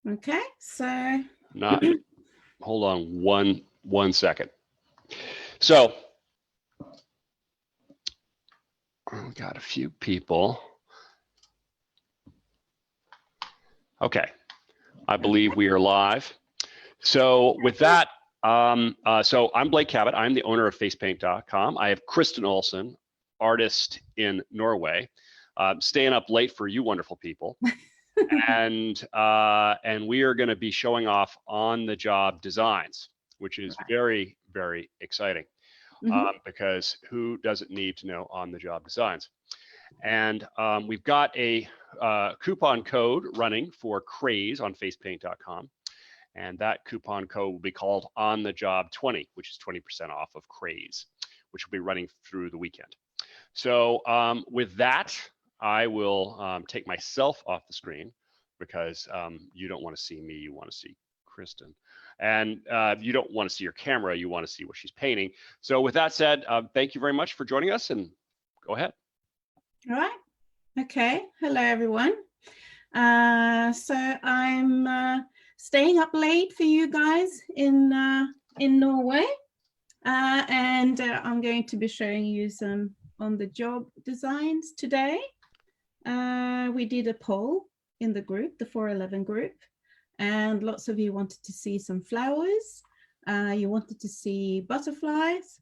Okay, so not, hold on one second. So we got a few people. Okay, I believe we are live. So with that, so I'm Blake Cabot. I'm the owner of FacePaintcom. I have Kristin Olsson, artist in Norway, staying up late for you wonderful people. and we are going to be showing off on-the-job designs, which is very, very exciting. Because who doesn't need to know on-the-job designs? And we've got a coupon code running for Craze on FacePaint.com. And that coupon code will be called On the Job 20, which is 20% off of Craze, which will be running through the weekend. So with that, I will take myself off the screen because you don't want to see me, you want to see Kristin. And you don't want to see your camera, you want to see what she's painting. So with that said, thank you very much for joining us, and go ahead. All right. Okay. Hello, everyone. So I'm staying up late for you guys in Norway, and I'm going to be showing you some on-the-job designs today. We did a poll in the group, the 411 group, and lots of you wanted to see some flowers. You wanted to see butterflies,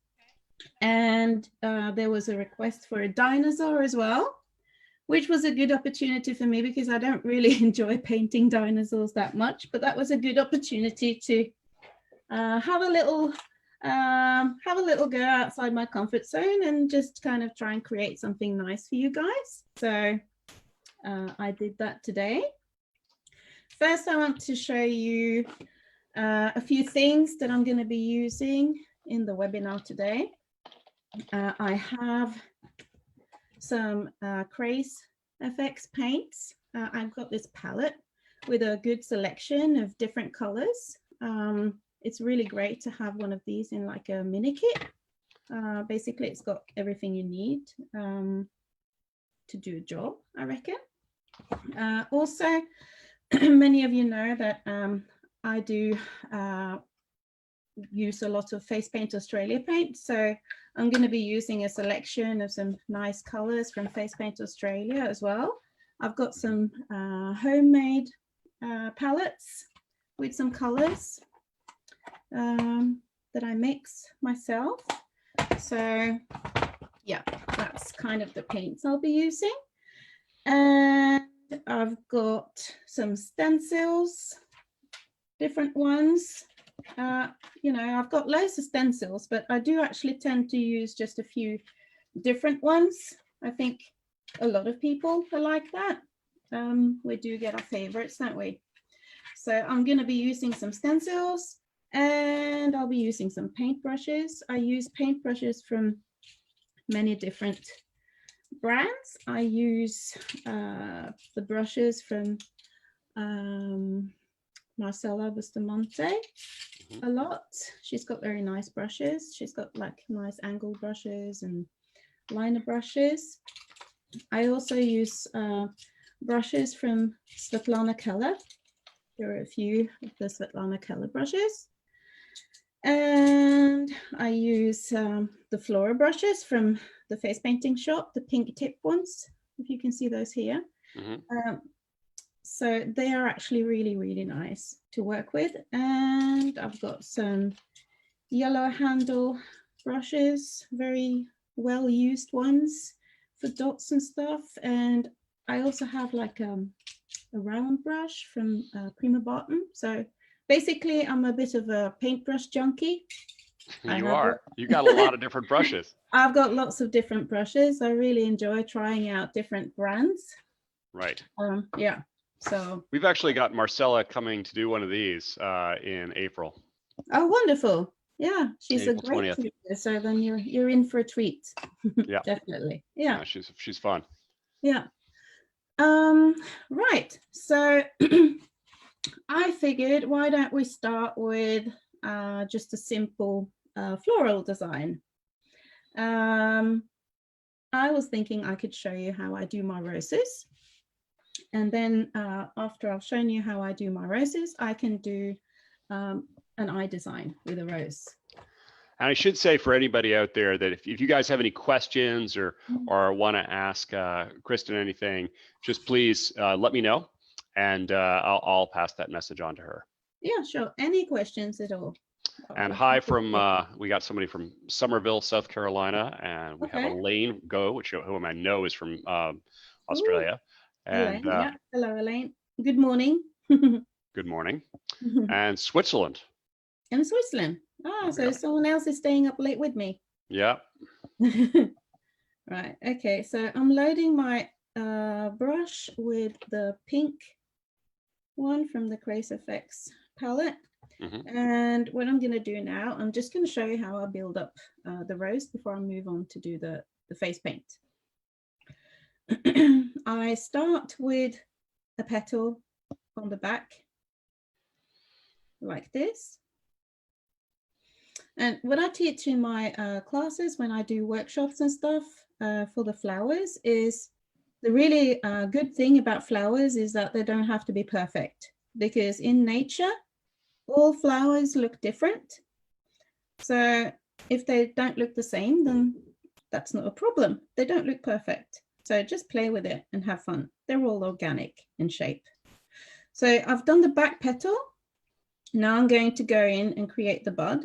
and there was a request for a dinosaur as well, which was a good opportunity for me because I don't really enjoy painting dinosaurs that much, but that was a good opportunity to have a little go outside my comfort zone and just kind of try and create something nice for you guys. So I did that today. First, I want to show you a few things that I'm going to be using in the webinar today. I have some Craze FX paints. I've got this palette with a good selection of different colors. It's really great to have one of these in like a mini kit. Basically, it's got everything you need to do a job, I reckon. Also, many of you know that I do use a lot of Face Paint Australia paint. So I'm going to be using a selection of some nice colors from Face Paint Australia as well. I've got some homemade palettes with some colors that I mix myself. So yeah, that's kind of the paints I'll be using. And I've got some stencils, different ones. You know, I've got loads of stencils, but I do actually tend to use just a few different ones. I think a lot of people are like that. We do get our favorites, don't we? So I'm going to be using some stencils, and I'll be using some paintbrushes. I use paintbrushes from many different brands. I use the brushes from Marcella Bustamante a lot. She's got very nice brushes. She's got like nice angle brushes and liner brushes. I also use brushes from Svetlana Keller. There are a few of the Svetlana Keller brushes. And I use the Floral brushes from the face painting shop, the pink tip ones, if you can see those here. So they are actually really, really nice to work with. And I've got some yellow handle brushes, very well used ones for dots and stuff. And I also have like a round brush from Prima Bottom. So basically I'm a bit of a paintbrush junkie. You are. You got a lot of different brushes. I've got lots of different brushes. I really enjoy trying out different brands. Right. Yeah. So we've actually got Marcella coming to do one of these in April. Oh, wonderful. Yeah, she's April a great 20th. teacher, so then you're in for a treat. Yeah. Definitely. Yeah. She's fun. Yeah. Right. So I figured, why don't we start with just a simple floral design. I was thinking I could show you how I do my roses. And then after I've shown you how I do my roses, I can do an eye design with a rose. And I should say for anybody out there that if you guys have any questions or want to ask Kristin anything, just please let me know, and I'll pass that message on to her. Yeah, sure. Any questions at all? And hi from, we got somebody from Somerville, South Carolina, and we have Elaine Go, whom I know is from Australia. Ooh, and Elaine, yeah. Hello, Elaine. Good morning. Good morning. And Switzerland. In Switzerland. Ah, so someone else is staying up late with me. Yeah. Right. Okay. So I'm loading my brush with the pink one from the Craze FX palette. And what I'm going to do now, I'm just going to show you how I build up the rose before I move on to do the face paint. I start with a petal on the back like this. And what I teach in my classes when I do workshops and stuff for the flowers is the really good thing about flowers is that they don't have to be perfect, because in nature, all flowers look different. So if they don't look the same, then that's not a problem. They don't look perfect. So just play with it and have fun. They're all organic in shape. So I've done the back petal. Now I'm going to go in and create the bud.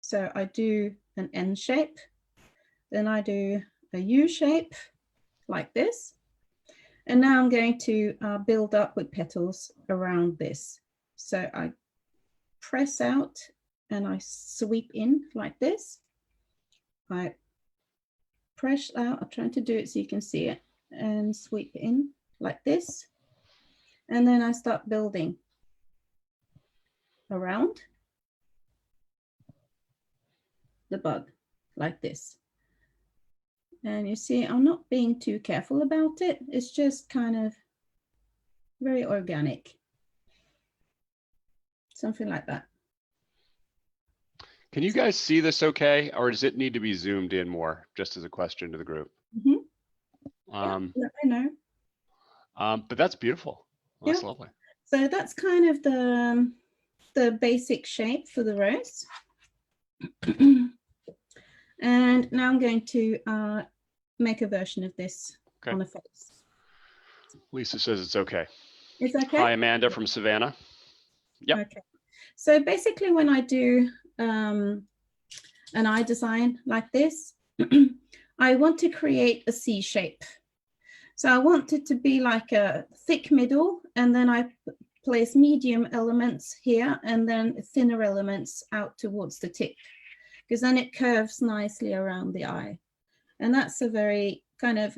So I do an N shape, then I do a U shape like this. And now I'm going to build up with petals around this. So I press out and I sweep in like this. I press out, I'm trying to do it so you can see it, and sweep in like this. And then I start building around the bud like this. And you see, I'm not being too careful about it. It's just kind of very organic. Something like that. Can you guys see this okay? Or does it need to be zoomed in more, just as a question to the group? Yeah, let me know. But that's beautiful. That's lovely. So that's kind of the basic shape for the rose. And now I'm going to make a version of this on a face. Lisa says it's okay. It's okay? Hi, Amanda from Savannah. Yep. Okay. So basically when I do an eye design like this, I want to create a C shape. So I want it to be like a thick middle, and then I place medium elements here and then thinner elements out towards the tip, because then it curves nicely around the eye. And that's a very kind of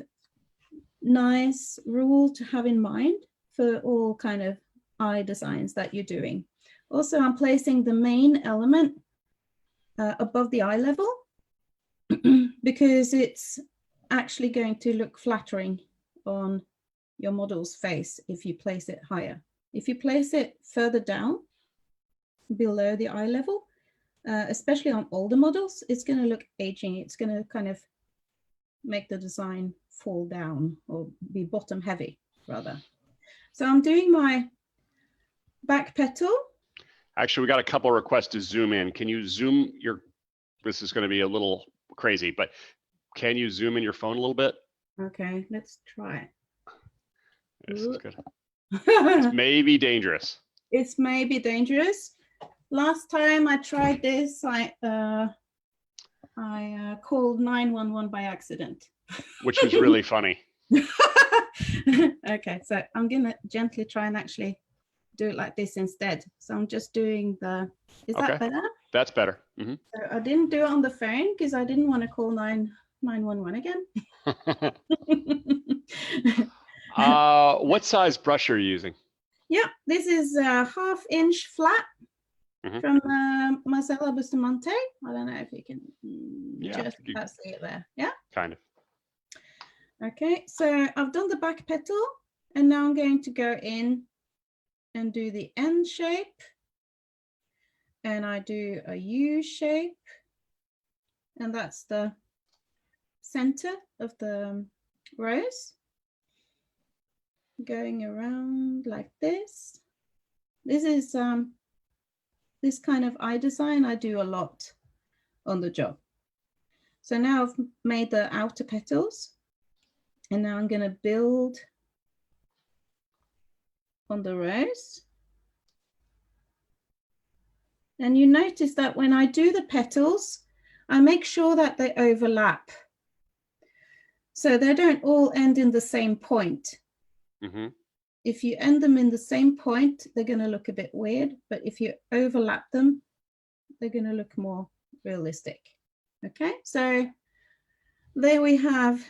nice rule to have in mind for all kind of eye designs that you're doing. Also, I'm placing the main element above the eye level because it's actually going to look flattering on your model's face if you place it higher. If you place it further down below the eye level, especially on older models, it's going to look aging. It's going to kind of make the design fall down or be bottom heavy rather. So I'm doing my back petal. Actually, we got a couple of requests to zoom in. Can you zoom your, this is going to be a little crazy, but can you zoom in your phone a little bit? Okay, let's try it. This is good. It's maybe dangerous. It's maybe dangerous. Last time I tried this, I called 911 by accident. Which was really funny. Okay, so I'm gonna gently try and actually do it like this instead. So I'm just doing the, is that better? That's better. So I didn't do it on the phone because I didn't want to call 911 again. What size brush are you using? Yeah, this is a 1/2 inch flat from Marcella Bustamante. I don't know if you can just about see it there. Yeah, kind of. Okay, so I've done the back petal, and now I'm going to go in and do the N shape, and I do a U shape, and that's the center of the rose. going around like this. This is this kind of eye design I do a lot on the job. So now I've made the outer petals, and now I'm going to build on the rose. And you notice that when I do the petals, I make sure that they overlap, so they don't all end in the same point. Mm-hmm. If you end them in the same point, they're going to look a bit weird, but if you overlap them, they're going to look more realistic. Okay, so there we have.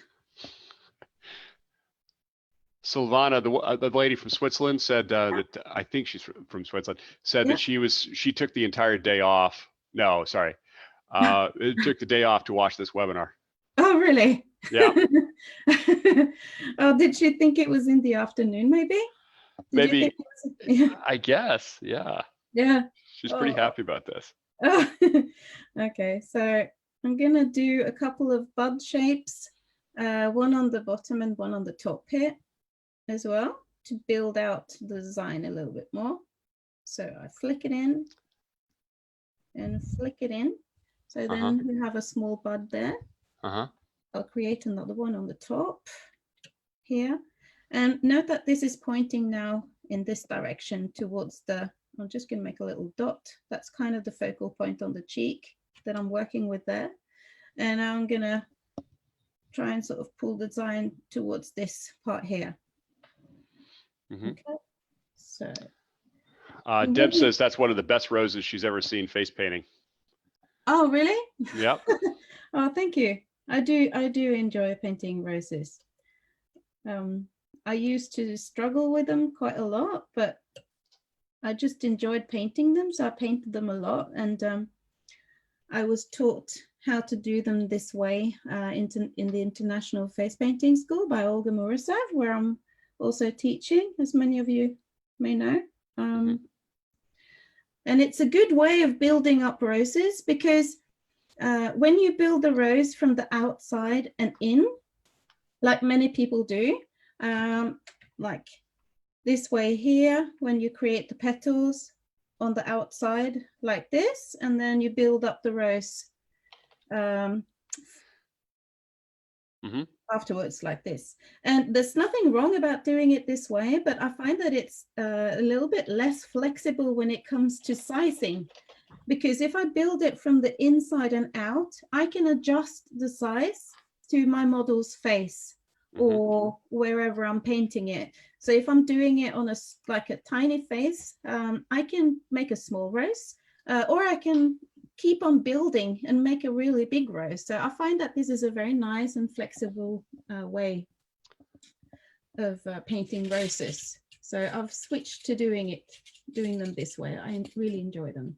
Silvana, the lady from Switzerland, said that, I think she's from Switzerland, said that she took the entire day off. No, sorry. It took the day off to watch this webinar. Oh, really? Yeah. Oh, did she think it was in the afternoon, maybe? Maybe, yeah. I guess, yeah. Yeah. She's pretty happy about this. Oh. Okay, so I'm gonna do a couple of bud shapes, one on the bottom and one on the top here as well, to build out the design a little bit more. So I flick it in and flick it in. So then we have a small bud there. I'll create another one on the top here. And note that this is pointing now in this direction towards the, I'm just going to make a little dot. That's kind of the focal point on the cheek that I'm working with there. And I'm going to try and sort of pull the design towards this part here. Okay. So Deb says that's one of the best roses she's ever seen face painting. Oh, really? Yep. Oh, thank you. I do enjoy painting roses. I used to struggle with them quite a lot, but I just enjoyed painting them, so I painted them a lot. And I was taught how to do them this way in the International Face Painting School by Olga Murasev, where I'm also teaching, as many of you may know. And it's a good way of building up roses, because when you build a rose from the outside and in, like many people do, like this way here, when you create the petals on the outside like this, and then you build up the rose afterwards like this. And there's nothing wrong about doing it this way, but I find that it's a little bit less flexible when it comes to sizing, because if I build it from the inside and out, I can adjust the size to my model's face or wherever I'm painting it. So if I'm doing it on like a tiny face, I can make a small rose, or I can keep on building and make a really big rose. So I find that this is a very nice and flexible way of painting roses. So I've switched to doing them this way. I really enjoy them.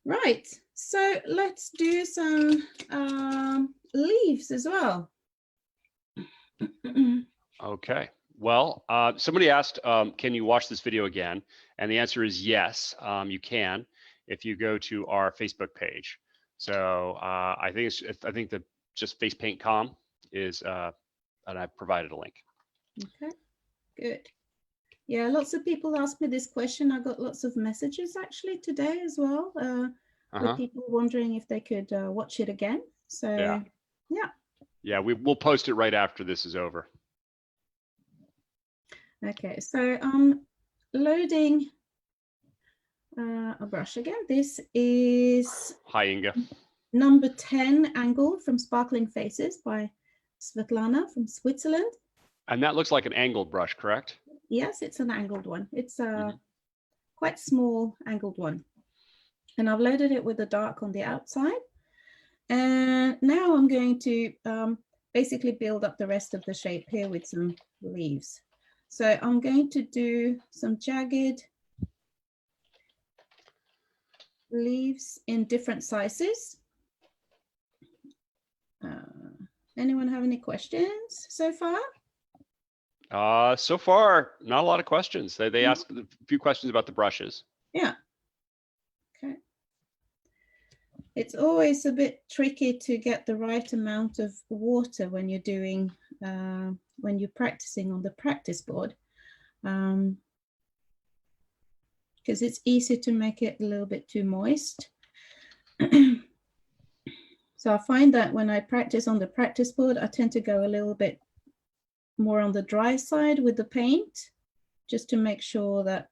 Right, so let's do some leaves as well. Okay. Well, somebody asked, can you watch this video again? And the answer is yes, you can, if you go to our Facebook page. So I think that just FacePaintcom is, and I've provided a link. Okay, good. Yeah, lots of people ask me this question. I got lots of messages actually today as well, with people wondering if they could watch it again. So yeah, we'll post it right after this is over. Okay, so I'm loading a brush again. This is Inga. number 10 angle from Sparkling Faces by Svetlana from Switzerland. And that looks like an angled brush, correct? Yes, it's an angled one. It's a quite small angled one. And I've loaded it with the dark on the outside. And now I'm going to basically build up the rest of the shape here with some leaves. So I'm going to do some jagged leaves in different sizes. Anyone have any questions so far? So far, not a lot of questions. They asked a few questions about the brushes. Yeah. Okay. It's always a bit tricky to get the right amount of water when you're doing when you're practicing on the practice board, because it's easy to make it a little bit too moist. So I find that when I practice on the practice board, I tend to go a little bit more on the dry side with the paint, just to make sure that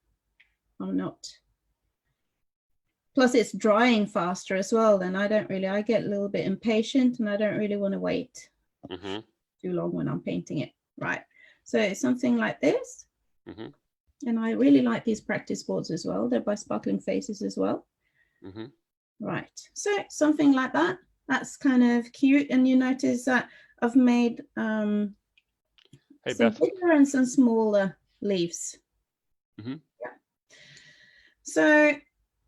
I'm not. Plus it's drying faster as well. Then I get a little bit impatient and I don't really want to wait too long when I'm painting it. Right. So it's something like this. And I really like these practice boards as well. They're by Sparkling Faces as well. Right. So something like that. That's kind of cute. And you notice that I've made some bigger and some smaller leaves. Yeah. So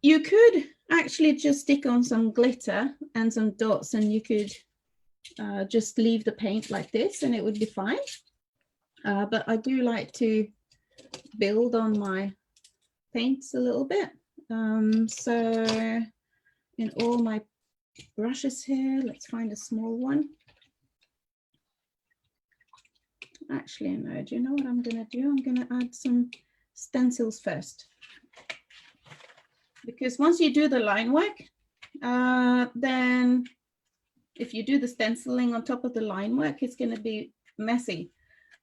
you could actually just stick on some glitter and some dots, and you could just leave the paint like this and it would be fine. But I do like to build on my paints a little bit. So in all my brushes here, let's find a small one. Actually, no, do you know what I'm going to do? I'm going to add some stencils first. Because once you do the line work, then if you do the stenciling on top of the line work, it's going to be messy.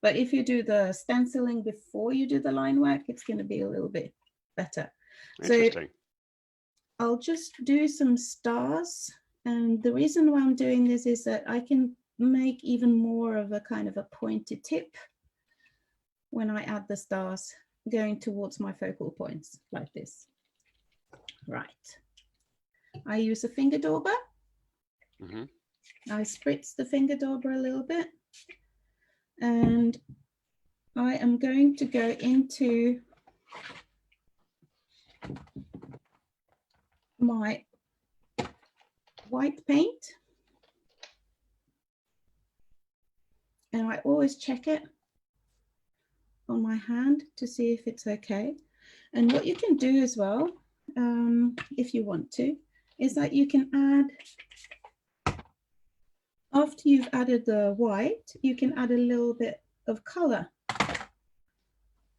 But if you do the stenciling before you do the line work, it's going to be a little bit better. Interesting. So I'll just do some stars. And the reason why I'm doing this is that I can make even more of a kind of a pointed tip when I add the stars going towards my focal points like this. Right. I use a finger dauber. I spritz the finger dauber a little bit. And I am going to go into my white paint. And I always check it on my hand to see if it's okay. And what you can do as well, if you want to, is that you can add, after you've added the white, you can add a little bit of color.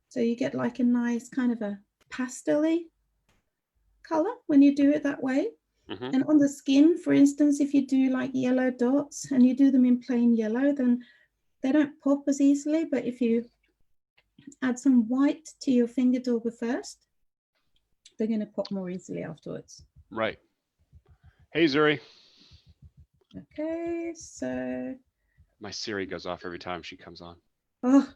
So you get like a nice kind of a pastel-y color when you do it that way. And on the skin, for instance, if you do like yellow dots and you do them in plain yellow, then they don't pop as easily. But if you add some white to your finger dauber first, they're going to pop more easily afterwards. Right. Hey, Zuri. Okay, so. My Siri goes off every time she comes on. Oh,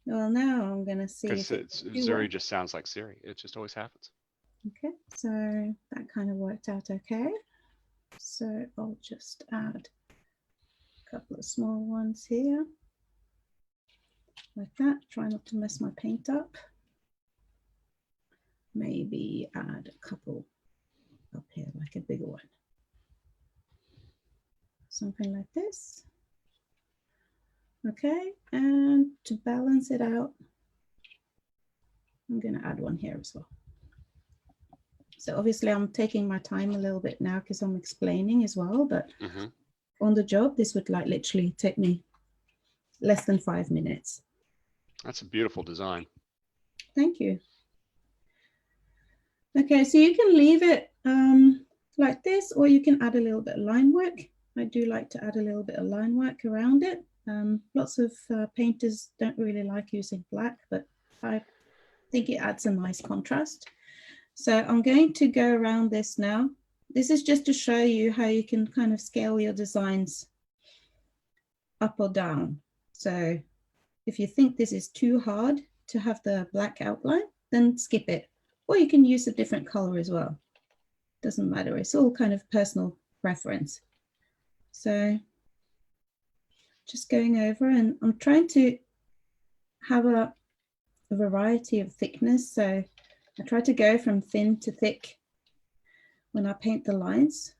well, now I'm going to see. Because Zuri just sounds like Siri. It just always happens. Okay, so that kind of worked out okay. So I'll just add a couple of small ones here. Like that. Try not to mess my paint up. Maybe add a couple up here, like a bigger one. Something like this. Okay, and to balance it out, I'm going to add one here as well. So obviously I'm taking my time a little bit now because I'm explaining as well, but on the job, this would like literally take me less than 5 minutes. That's a beautiful design. Thank you. Okay, so you can leave it like this, or you can add a little bit of line work. I do like to add a little bit of line work around it. Lots of painters don't really like using black, but I think it adds a nice contrast. So I'm going to go around this now. This is just to show you how you can kind of scale your designs up or down. So if you think this is too hard to have the black outline, then skip it. Or you can use a different color as well. Doesn't matter. It's all kind of personal preference. So just going over, and I'm trying to have a variety of thickness. So I try to go from thin to thick when I paint the lines.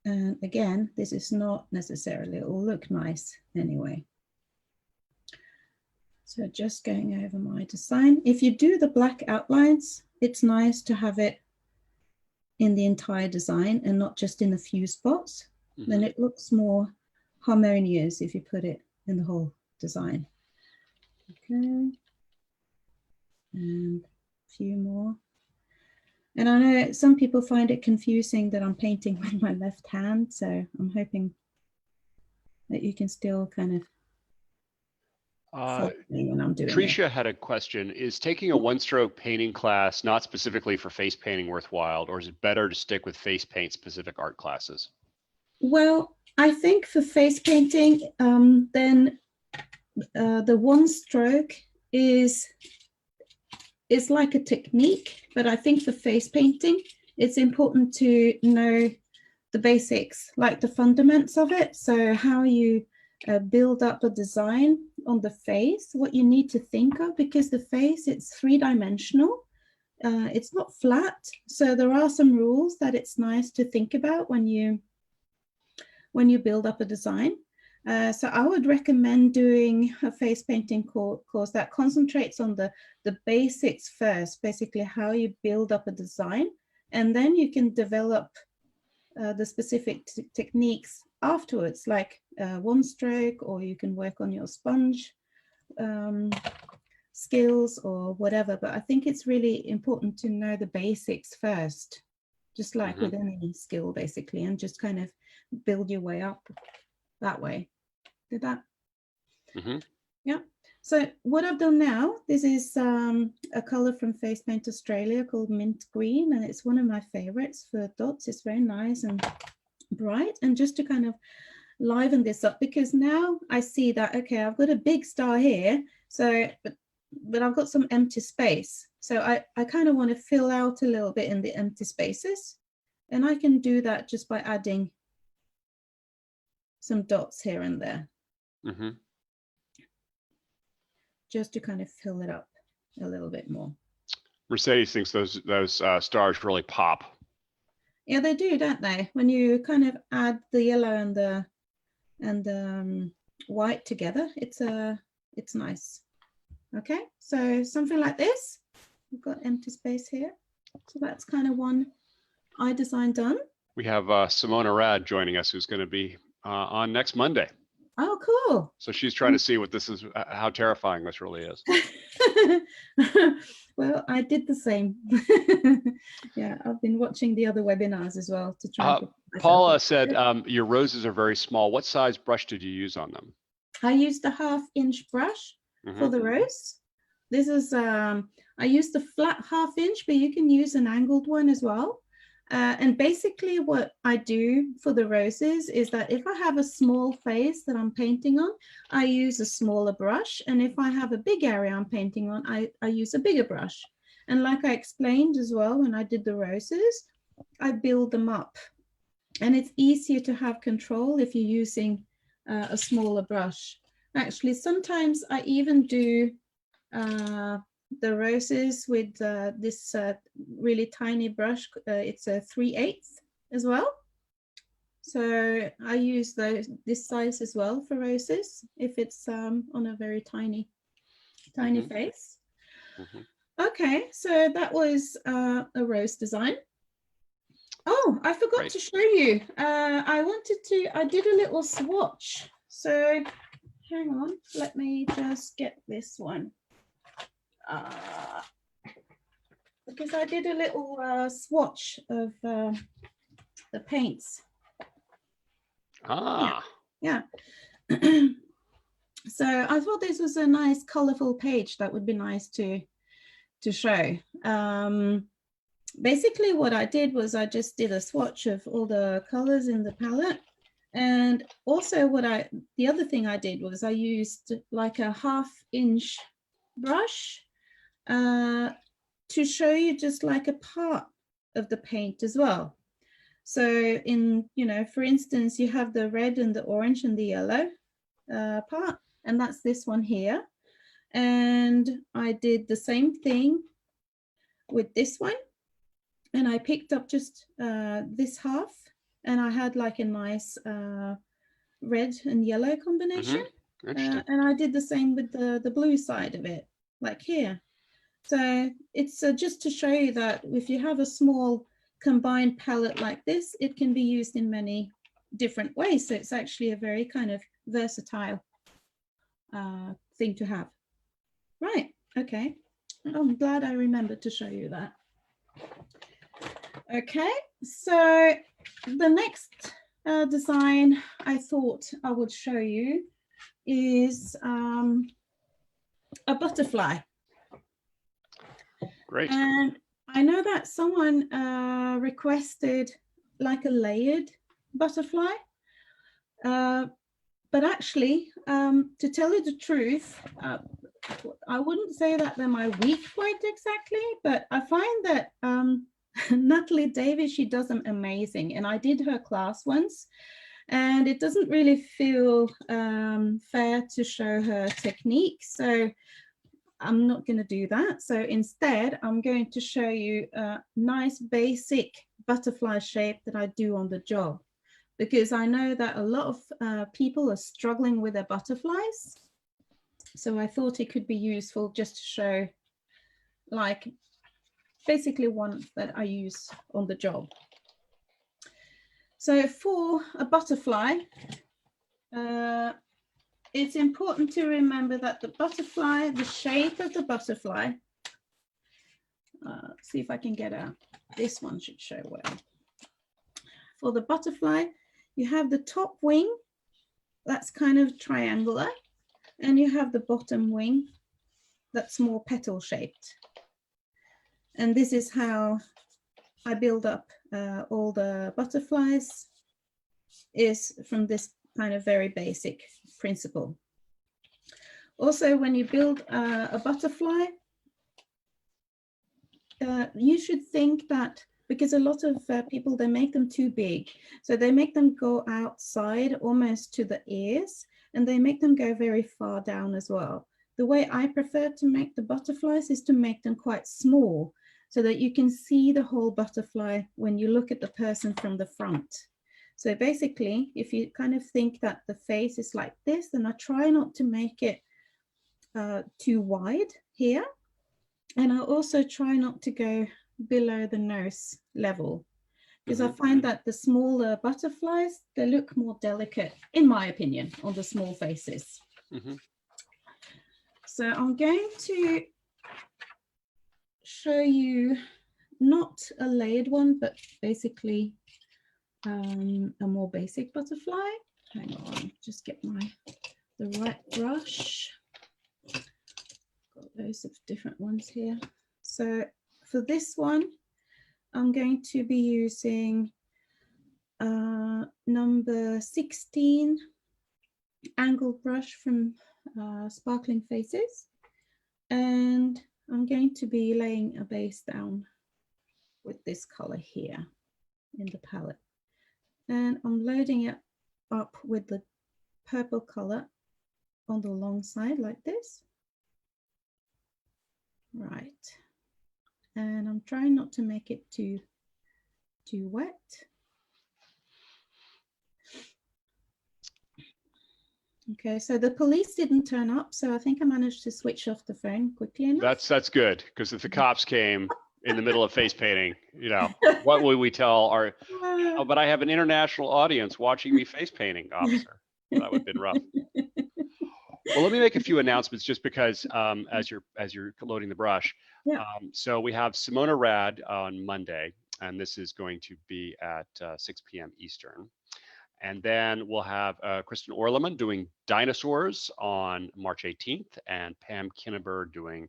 And again, this is not necessarily, it will look nice anyway. So just going over my design. If you do the black outlines, it's nice to have it in the entire design and not just in a few spots. Then it looks more harmonious if you put it in the whole design. Okay, and a few more. And I know some people find it confusing that I'm painting with my left hand, so I'm hoping that you can still kind of follow me when I'm doing it. Tricia had a question. Is taking a one-stroke painting class not specifically for face painting worthwhile, or is it better to stick with face paint specific art classes? Well, I think for face painting, then the one stroke is like a technique, but I think for face painting, it's important to know the basics, like the fundamentals of it. So how you build up a design on the face, what you need to think of, because the face, it's three-dimensional. It's not flat. So there are some rules that it's nice to think about when you build up a design. So I would recommend doing a face painting course that concentrates on the basics first, basically how you build up a design, and then you can develop the specific techniques afterwards, like one stroke, or you can work on your sponge skills or whatever. But I think it's really important to know the basics first, just like with any skill, basically, and just kind of build your way up that way. Did that? Yeah. So what I've done now, this is a color from Face Paint Australia called Mint Green, and it's one of my favorites for dots. It's very nice and bright, and just to kind of liven this up, because now I see that, okay, I've got a big star here, so but I've got some empty space, so I kind of want to fill out a little bit in the empty spaces, and I can do that just by adding some dots here and there. Just to kind of fill it up a little bit more. Mercedes thinks those stars really pop. Yeah, they do, don't they? When you kind of add the yellow and the white together, it's nice. Okay, so something like this. We've got empty space here, so that's kind of one eye design done. We have Simona Rad joining us, who's going to be on next Monday. Oh, cool. So she's trying to see what this is, how terrifying this really is. Well, I did the same. Yeah, I've been watching the other webinars as well to try. Paula said your roses are very small. What size brush did you use on them? I used the 1/2-inch brush for the rose. This is, I used the flat 1/2-inch, but you can use an angled one as well. And basically what I do for the roses is that if I have a small face that I'm painting on, I use a smaller brush. And if I have a big area I'm painting on, I use a bigger brush. And like I explained as well, when I did the roses, I build them up. And it's easier to have control if you're using a smaller brush. Actually, sometimes I even do the roses with this really tiny brush. It's a 3/8 as well. So I use this size as well for roses if it's on a very tiny face. Okay, so that was a rose design. Oh, I forgot to show you. I did a little swatch. So hang on, let me just get this one. Because I did a little swatch of the paints. Yeah. So I thought this was a nice colorful page that would be nice to show. Basically what I did was I just did a swatch of all the colors in the palette. And also the other thing I did was I used like a 1/2-inch brush to show you just like a part of the paint as well. So for instance, you have the red and the orange and the yellow part, and that's this one here. And I did the same thing with this one. And I picked up just this half, and I had like a nice red and yellow combination. And I did the same with the blue side of it, like here. So it's just to show you that if you have a small combined palette like this, it can be used in many different ways. So it's actually a very kind of versatile thing to have. Right, okay. I'm glad I remembered to show you that. Okay, so the next design I thought I would show you is a butterfly. Great. And I know that someone requested like a layered butterfly, but actually, to tell you the truth, I wouldn't say that they're my weak point exactly, but I find that Natalie Davis, she does them amazing. And I did her class once, and it doesn't really feel fair to show her technique. So I'm not going to do that. So instead, I'm going to show you a nice basic butterfly shape that I do on the job, because I know that a lot of people are struggling with their butterflies. So I thought it could be useful just to show like basically one that I use on the job. So for a butterfly, it's important to remember that the butterfly, the shape of the butterfly, see if I can get out, this one should show well. For the butterfly, you have the top wing, that's kind of triangular, and you have the bottom wing that's more petal shaped. And this is how I build up all the butterflies, is from this kind of very basic principle. Also, when you build a butterfly, you should think that, because a lot of people, they make them too big. So they make them go outside almost to the ears, and they make them go very far down as well. The way I prefer to make the butterflies is to make them quite small, so that you can see the whole butterfly when you look at the person from the front. So basically, if you kind of think that the face is like this, then I try not to make it too wide here. And I also try not to go below the nose level, because I find that the smaller butterflies, they look more delicate, in my opinion, on the small faces. So I'm going to show you not a layered one, but basically a more basic butterfly. Hang on, just get the right brush. Got loads of different ones here. So for this one, I'm going to be using number 16 angled brush from Sparkling Faces, and I'm going to be laying a base down with this color here in the palette, and I'm loading it up with the purple color on the long side like this. Right, and I'm trying not to make it too wet. Okay, so the police didn't turn up, so I think I managed to switch off the phone quickly enough. That's good, because if the cops came in the middle of face painting, you know, what would we tell our, oh, but I have an international audience watching me face painting, officer. That would have been rough. Well, let me make a few announcements, just because as you're loading the brush. Yeah. So we have Simona Rad on Monday, and this is going to be at 6 p.m. Eastern. And then we'll have Kristin Olsson doing Dinosaurs on March 18th, and Pam Kinneber doing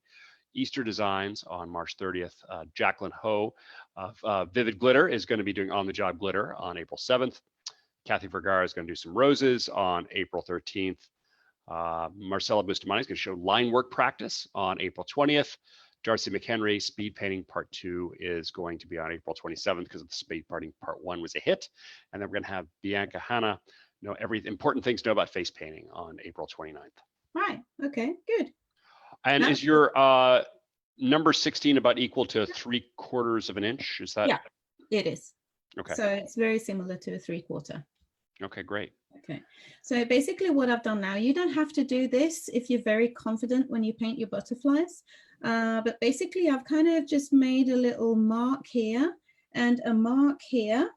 Easter Designs on March 30th. Jacqueline Ho of Vivid Glitter is going to be doing On the Job Glitter on April 7th. Kathy Vergara is going to do some roses on April 13th. Marcella Bustamante is going to show line work practice on April 20th. Darcy McHenry, Speed Painting Part 2 is going to be on April 27th, because of the Speed Painting Part 1 was a hit. And then we're going to have Bianca Hanna, every important things to know about face painting on April 29th. Right, okay, good. And is your number 16 about equal to 3/4 of an inch? Is that? Yeah, it is. Okay. So it's very similar to a 3/4. Okay, great. Okay, so basically what I've done now, you don't have to do this if you're very confident when you paint your butterflies, but basically I've kind of just made a little mark here and a mark here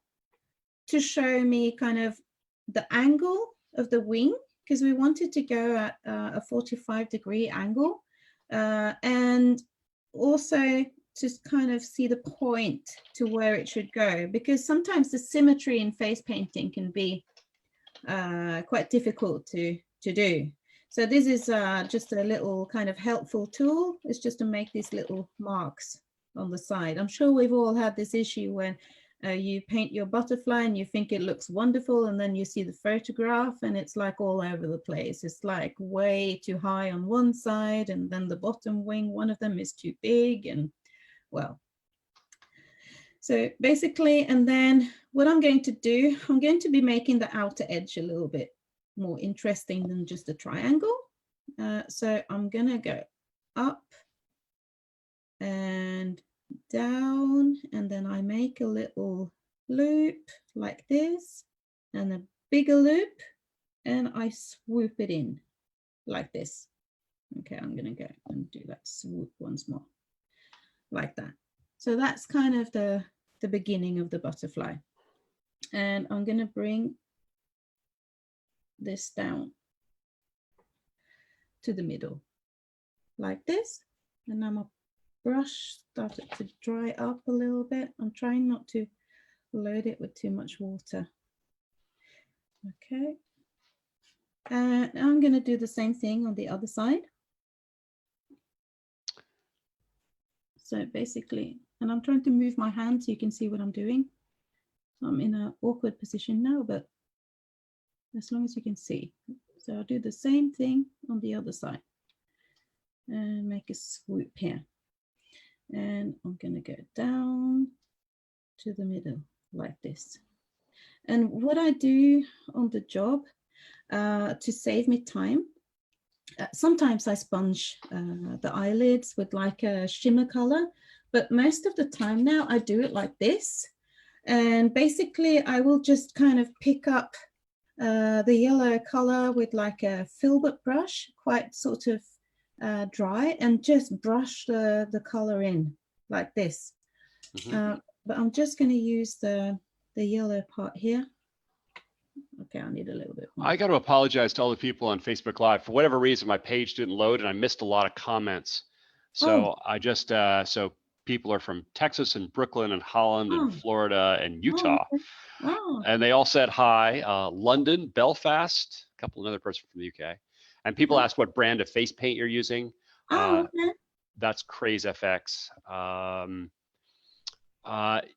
to show me kind of the angle of the wing, because we wanted to go at a 45-degree angle, and also to kind of see the point to where it should go, because sometimes the symmetry in face painting can be quite difficult to do. So this is just a little kind of helpful tool. It's just to make these little marks on the side. I'm sure we've all had this issue when you paint your butterfly and you think it looks wonderful, and then you see the photograph and it's like all over the place. It's like way too high on one side, and then the bottom wing, one of them is too big, and well. So basically, and then what I'm going to do, I'm going to be making the outer edge a little bit more interesting than just a triangle. So I'm gonna go up and down, and then I make a little loop like this, and a bigger loop, and I swoop it in like this. Okay, I'm gonna go and do that swoop once more, like that. So that's kind of the beginning of the butterfly. And I'm gonna bring this down to the middle, like this, and now my brush started to dry up a little bit. I'm trying not to load it with too much water. Okay, and I'm going to do the same thing on the other side. So basically, and I'm trying to move my hand so you can see what I'm doing. I'm in an awkward position now, but as long as you can see. So I'll do the same thing on the other side and make a swoop here. And I'm going to go down to the middle like this. And what I do on the job to save me time, sometimes I sponge the eyelids with like a shimmer color, but most of the time now I do it like this. And basically I will just kind of pick up the yellow color with like a filbert brush, quite sort of dry, and just brush the color in like this. But I'm just going to use the yellow part here. Okay, I need a little bit more. I got to apologize to all the people on Facebook Live. For whatever reason, my page didn't load and I missed a lot of comments. So I just, so people are from Texas and Brooklyn and Holland and Florida and Utah. And they all said hi. London, Belfast, a couple, another person from the UK. And people asked what brand of face paint you're using. That's Craze FX.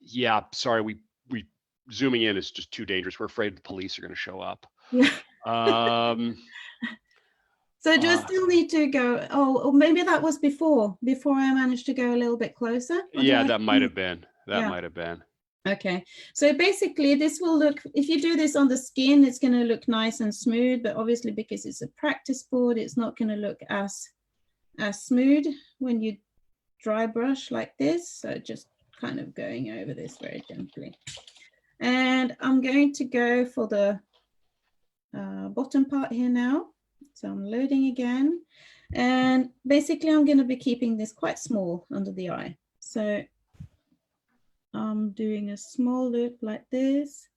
Yeah, sorry, we zooming in is just too dangerous. We're afraid the police are going to show up. Yeah. So do I still need to go? Oh, or maybe that was before I managed to go a little bit closer. Yeah, that might have been. That might have been. Okay, so basically this will look, if you do this on the skin, it's going to look nice and smooth, but obviously because it's a practice board, it's not going to look as smooth when you dry brush like this. So just kind of going over this very gently. And I'm going to go for the bottom part here now. So I'm loading again. And basically I'm going to be keeping this quite small under the eye. So I'm doing a small loop like this,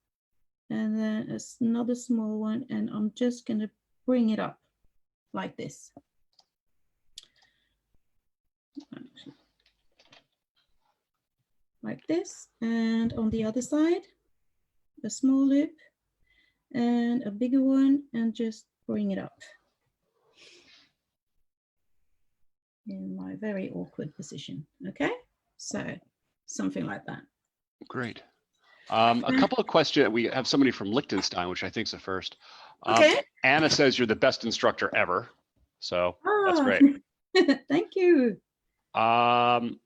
and then another small one, and I'm just going to bring it up like this. Like this, and on the other side, a small loop and a bigger one, and just bring it up in my very awkward position. Okay, so something like that. Great. A couple of questions. We have somebody from Liechtenstein, which I think is the first. Okay. Anna says you're the best instructor ever. So that's great. Thank you. One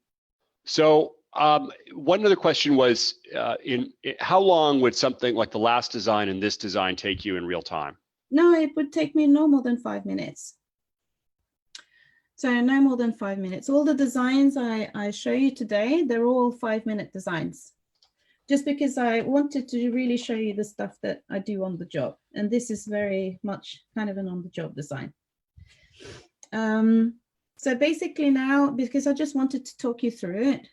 other question was, how long would something like the last design and this design take you in real time? No, it would take me no more than 5 minutes. So no more than 5 minutes. All the designs I show you today, they're all 5-minute designs. Just because I wanted to really show you the stuff that I do on the job. And this is very much kind of an on-the-job design. So basically now, because I just wanted to talk you through it,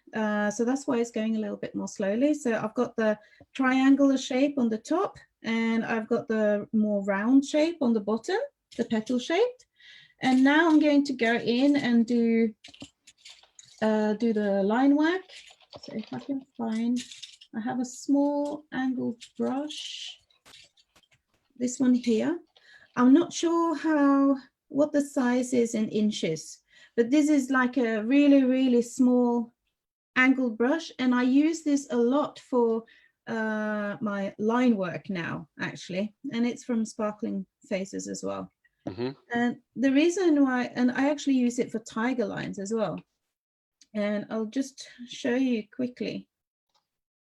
so that's why it's going a little bit more slowly. So I've got the triangular shape on the top, and I've got the more round shape on the bottom, the petal shaped. And now I'm going to go in and do the line work. So if I can find, I have a small angled brush, this one here. I'm not sure what the size is in inches, but this is like a really, really small angled brush. And I use this a lot for my line work now, actually. And it's from Sparkling Faces as well. Mm-hmm. And the reason why, and I actually use it for tiger lines as well. And I'll just show you quickly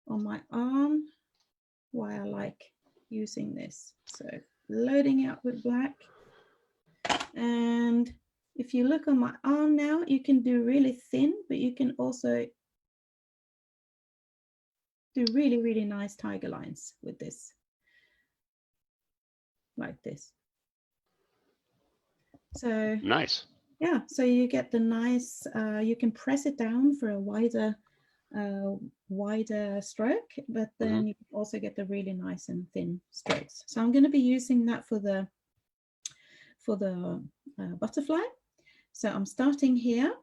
on my arm why I like using this. So loading out with black. And if you look on my arm now, you can do really thin, but you can also do really, really nice tiger lines with this, like this. So Nice. yeah, so you get the nice, you can press it down for a wider stroke, but then you can also get the really nice and thin strokes. So I'm going to be using that for the butterfly. So I'm starting here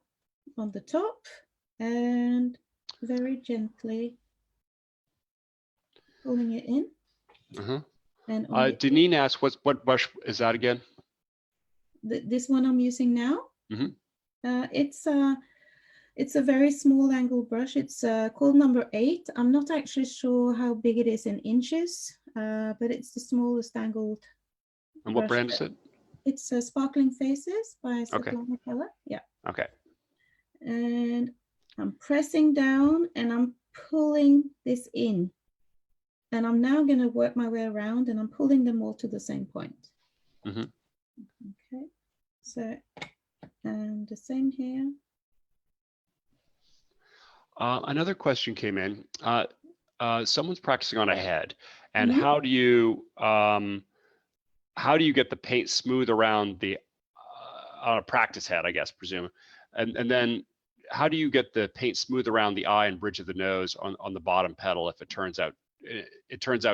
on the top and very gently pulling it in. And Deneen asked, what brush is that again? This one I'm using now. It's a very small angle brush. It's called number 8. I'm not actually sure how big it is in inches, but it's the smallest angled. And what brand is it? It's Sparkling Faces by Pallette. Yeah. Okay. And I'm pressing down and I'm pulling this in. And I'm now going to work my way around and I'm pulling them all to the same point. Okay. So, and the same here. Another question came in. Someone's practicing on a head, and how do you get the paint smooth around the on a practice head, I guess, presume, and then how do you get the paint smooth around the eye and bridge of the nose on the bottom petal if it turns out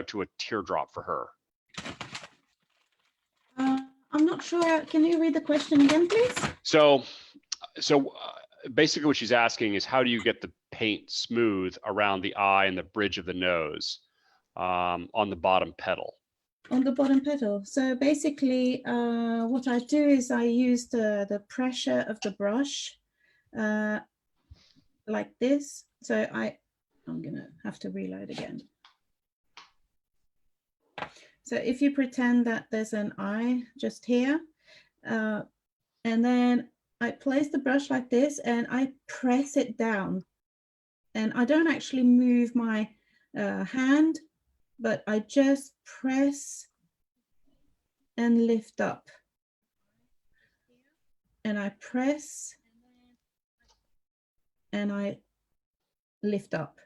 to a teardrop for her? I'm not sure. Can you read the question again, please? So basically what she's asking is, how do you get the paint smooth around the eye and the bridge of the nose on the bottom petal? On the bottom petal. So basically what I do is I use the pressure of the brush like this. So I'm gonna have to reload again. So if you pretend that there's an eye just here, and then I place the brush like this and I press it down. And I don't actually move my hand, but I just press and lift up. And I press and I lift up.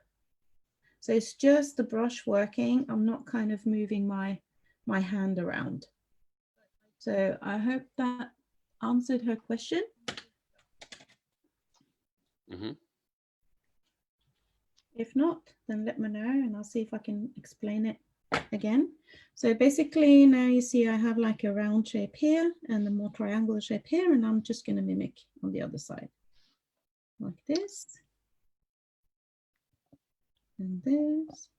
So it's just the brush working. I'm not kind of moving my hand around. So I hope that answered her question. If not, then let me know and I'll see if I can explain it again. So basically now you see I have like a round shape here and the more triangular shape here, and I'm just going to mimic on the other side like this and this.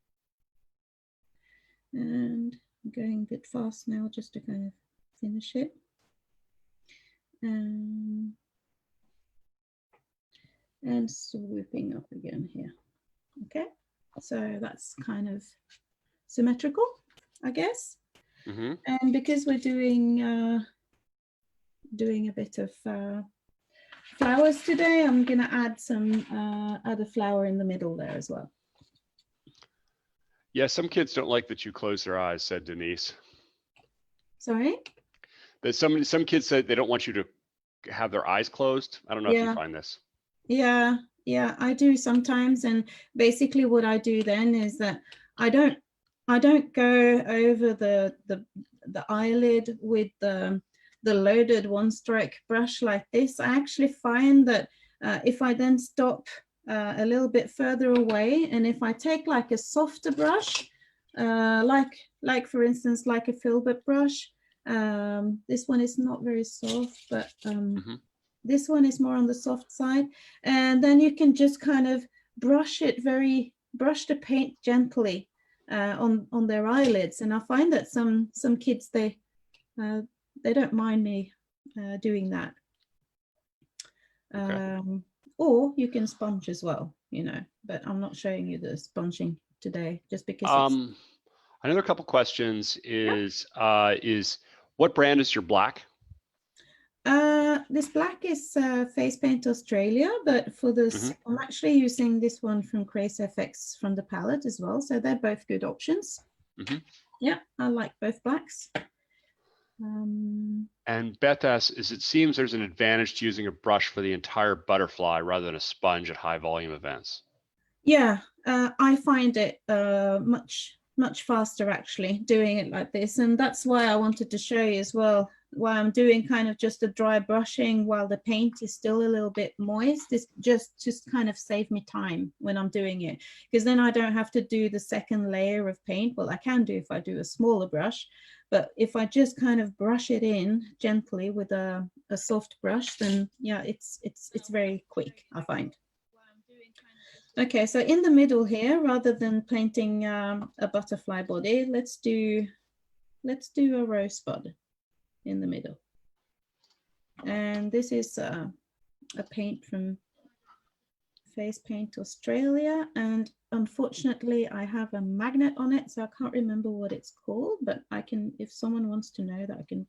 And I'm going a bit fast now just to kind of finish it. And swooping up again here. Okay, so that's kind of symmetrical, I guess. And because we're doing a bit of flowers today, I'm going to add some other flower in the middle there as well. Yeah, some kids don't like that you close their eyes, said Denise. Sorry? That some kids said they don't want you to have their eyes closed. I don't know if you find this. Yeah, I do sometimes. And basically what I do then is that I don't go over the eyelid with the the loaded one stroke brush like this, I actually find that if I then stop a little bit further away, and if I take like a softer brush, like for instance, like a filbert brush, this one is not very soft, but this one is more on the soft side, and then you can just kind of brush the paint gently on their eyelids, and I find that some kids they don't mind me doing that. Okay. Or you can sponge as well, you know, but I'm not showing you the sponging today just because it's... Another couple questions is what brand is your black? This black is Face Paint Australia, but for this, I'm actually using this one from Crazy FX from the palette as well. So they're both good options. Yeah, I like both blacks. And Beth asks, it seems there's an advantage to using a brush for the entire butterfly rather than a sponge at high volume events. Yeah, I find it much faster actually doing it like this, and that's why I wanted to show you as well why I'm doing kind of just a dry brushing while the paint is still a little bit moist. This just kind of save me time when I'm doing it, because then I don't have to do the second layer of paint. Well, I can do if I do a smaller brush, but if I just kind of brush it in gently with a soft brush, then yeah, it's very quick, I find. Okay, so in the middle here, rather than painting a butterfly body, let's do a rosebud in the middle. And this is a paint from Face Paint Australia, and unfortunately I have a magnet on it, so I can't remember what it's called, but I can, if someone wants to know that, I can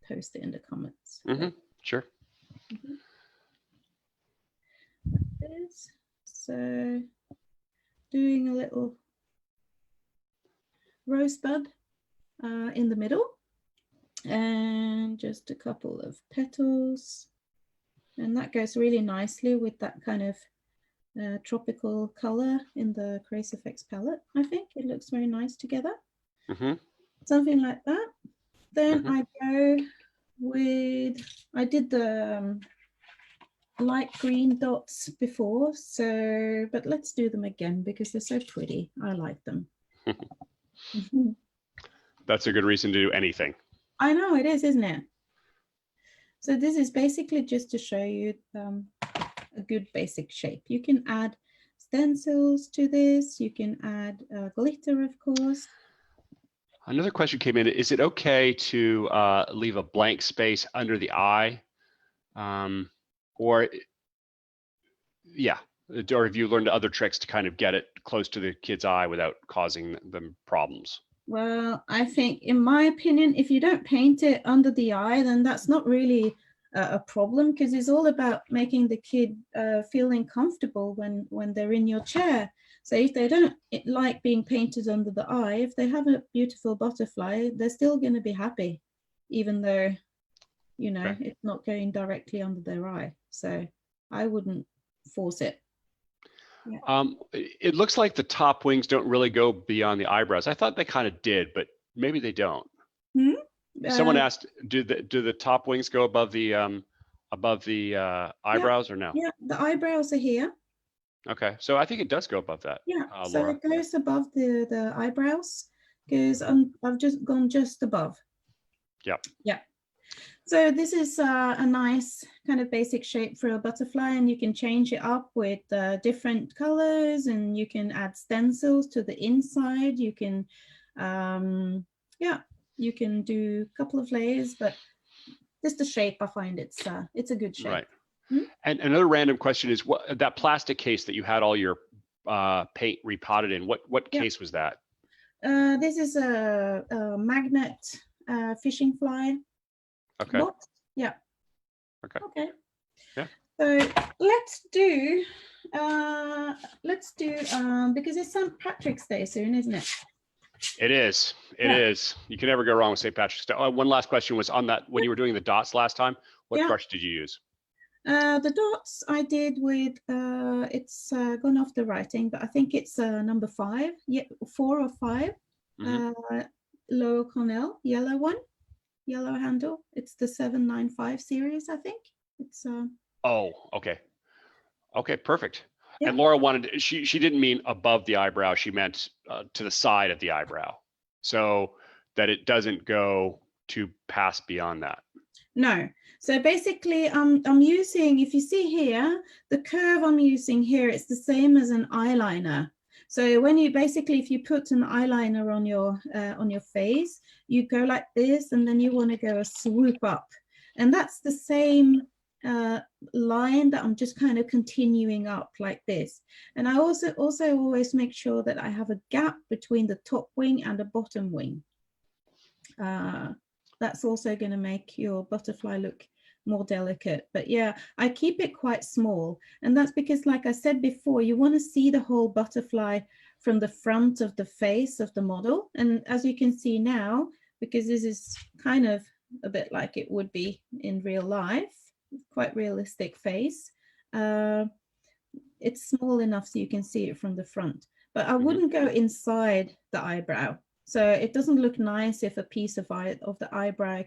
post it in the comments. Sure. So doing a little rosebud in the middle, and just a couple of petals, and that goes really nicely with that kind of tropical color in the Crazy FX palette. I think it looks very nice together. Something like that. Then I go with, I did the light green dots before, so but let's do them again because they're so pretty. I like them. That's a good reason to do anything. I know it is, isn't it? So this is basically just to show you a good basic shape. You can add stencils to this. You can add glitter, of course. Another question came in. Is it okay to leave a blank space under the eye? Or have you learned other tricks to kind of get it close to the kid's eye without causing them problems? Well, I think, in my opinion, if you don't paint it under the eye, then that's not really a problem, because it's all about making the kid feeling comfortable when they're in your chair. So if they don't like being painted under the eye, if they have a beautiful butterfly, they're still going to be happy, even though, you know, it's not going directly under their eye. So I wouldn't force it. Yeah. It looks like the top wings don't really go beyond the eyebrows. I thought they kind of did, but maybe they don't. Someone asked, do the top wings go above the eyebrows or no? Yeah, the eyebrows are here. Okay, so I think it does go above that. Yeah, so Laura. it goes above the eyebrows, because I've just gone just above. Yep. Yeah. So this is a nice kind of basic shape for a butterfly, and you can change it up with different colors, and you can add stencils to the inside. You can, you can do a couple of layers, but just the shape, I find it's a good shape. Right. And another random question is, what that plastic case that you had all your paint repotted in, what case was that? This is a magnet fishing fly. Okay. Box. Yeah. Okay. Yeah. So let's do because it's St. Patrick's Day soon, isn't it? It is. It is. You can never go wrong with St. Patrick's Day. One last question was on that, when you were doing the dots last time, what brush did you use? The dots I did with it's gone off the writing, but I think it's number 5, 4 or 5. Lower Cornell, yellow one. yellow handle. It's the 795 series, I think. It's Oh, okay. Okay, perfect. Yeah. And Laura wanted, she didn't mean above the eyebrow. She meant to the side of the eyebrow, so that it doesn't go to pass beyond that. No. So basically, I'm using, if you see here, the curve I'm using here, it's the same as an eyeliner. So when you basically, if you put an eyeliner on your face, you go like this, and then you want to go a swoop up, and that's the same line that I'm just kind of continuing up like this. And I also always make sure that I have a gap between the top wing and the bottom wing. That's also going to make your butterfly look more delicate. But yeah, I keep it quite small, and that's because, like I said before, you want to see the whole butterfly from the front of the face of the model. And as you can see now, because this is kind of a bit like it would be in real life, quite realistic face, it's small enough so you can see it from the front, but I wouldn't go inside the eyebrow. So it doesn't look nice if a piece of the eyebrow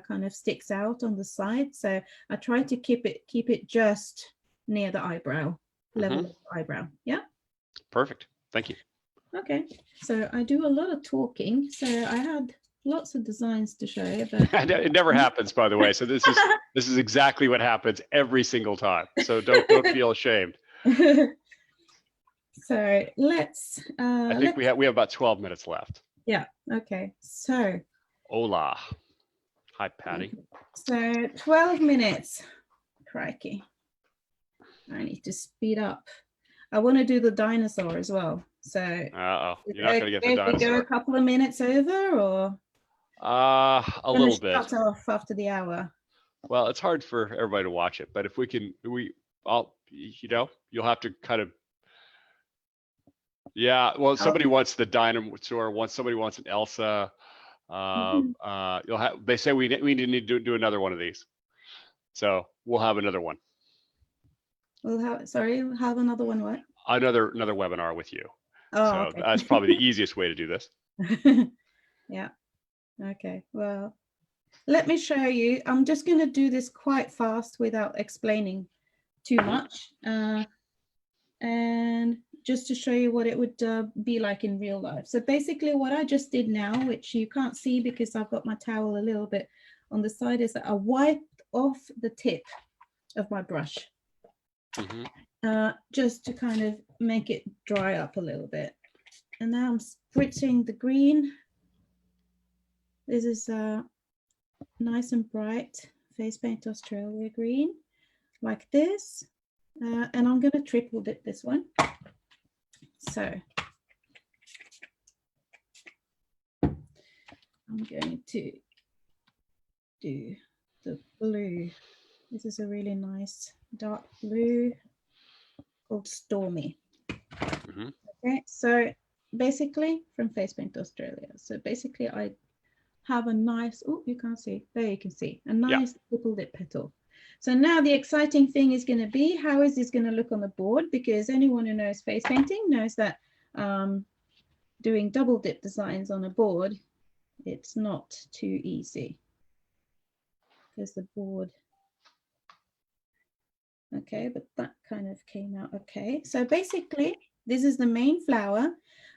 kind of sticks out on the side. So I try to keep it just near the eyebrow, level of the eyebrow. Yeah. Perfect. Thank you. Okay. So I do a lot of talking. So I had lots of designs to show you, but it never happens, by the way. So this is exactly what happens every single time. So don't feel ashamed. So let's. I think we have about 12 minutes left. Yeah. Okay. So. Hola. Hi, Patty. So 12 minutes. Crikey. I need to speed up. I want to do the dinosaur as well. So. You're not going to get the dinosaur. We go a couple of minutes over, or. A little bit. Shut off after the hour. Well, it's hard for everybody to watch it, but if we can, you'll have to kind of. Yeah, well, somebody wants the dinosaur. Somebody wants an Elsa. You'll have. They say we need to do another one of these, so we'll have another one. We'll have another one. What? Another webinar with you. Oh, so okay. That's probably the easiest way to do this. Yeah. Okay. Well, let me show you. I'm just going to do this quite fast without explaining too much, and just to show you what it would be like in real life. So basically what I just did now, which you can't see because I've got my towel a little bit on the side, is that I wiped off the tip of my brush just to kind of make it dry up a little bit. And now I'm spritzing the green. This is nice and bright Face Paint Australia green, like this. And I'm going to triple dip this one. So I'm going to do the blue. This is a really nice dark blue called Stormy. Okay, so basically from Face Paint Australia. So basically I have a nice, oh, you can't see, there you can see, a nice triple dip petal. So now the exciting thing is going to be, how is this going to look on the board? Because anyone who knows face painting knows that doing double dip designs on a board, it's not too easy. Because the board, okay, but that kind of came out okay. So basically, this is the main flower.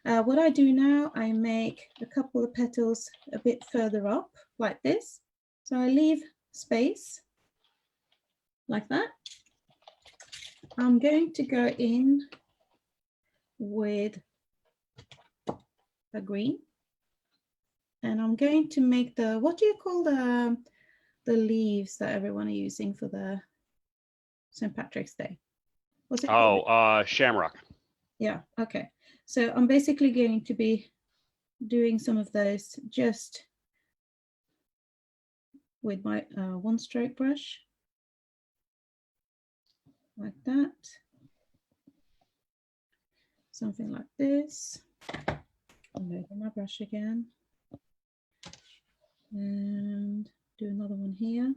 What I do now, I make a couple of petals a bit further up, like this. So I leave space. Like that. I'm going to go in with a green, and I'm going to make the, what do you call the leaves that everyone are using for the St. Patrick's Day? What's it called? Shamrock. Yeah, okay. So I'm basically going to be doing some of those just with my one stroke brush. Like that, something like this. I'm loading my brush again and do another one here.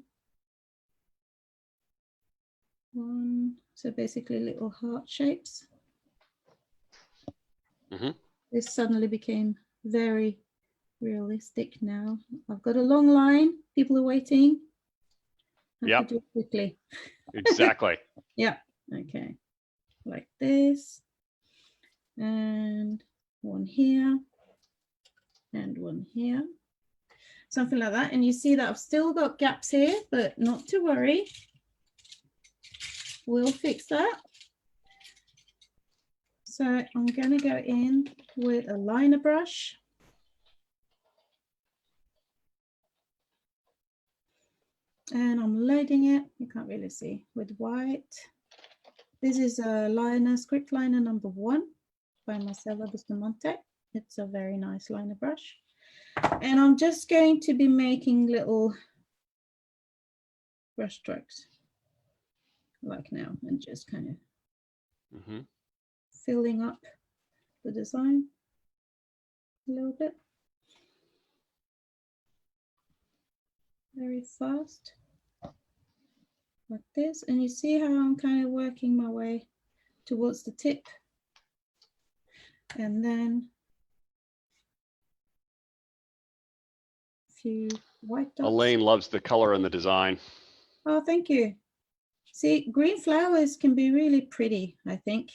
One, so basically little heart shapes. This suddenly became very realistic now. I've got a long line. People are waiting. I have to do it quickly. Exactly. Yeah. Okay. Like this. And one here. And one here. Something like that. And you see that I've still got gaps here, but not to worry. We'll fix that. So I'm going to go in with a liner brush. And I'm loading it, you can't really see, with white. This is a liner, script liner number 1 by Marcella Bustamante. It's a very nice liner brush. And I'm just going to be making little brush strokes like now, and just kind of filling up the design a little bit. Very fast, like this. And you see how I'm kind of working my way towards the tip. And then a few white dots. Elaine loves the color and the design. Oh, thank you. See, green flowers can be really pretty, I think.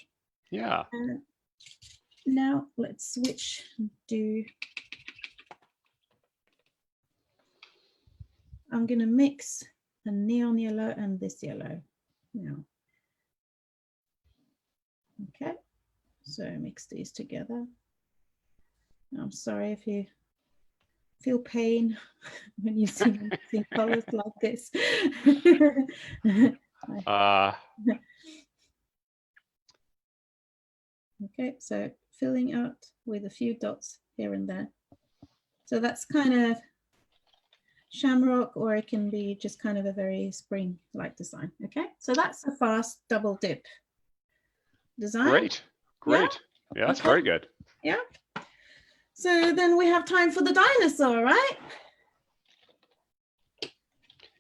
Yeah. Now let's switch and do. I'm going to mix the neon yellow and this yellow now. Okay, so mix these together. I'm sorry if you feel pain when you see mixing colors like this. Okay, so filling out with a few dots here and there. So that's kind of shamrock, or it can be just kind of a very spring-like design. Okay, so that's a fast double dip design. Great, great. Yeah, that's very good. Yeah. So then we have time for the dinosaur, right?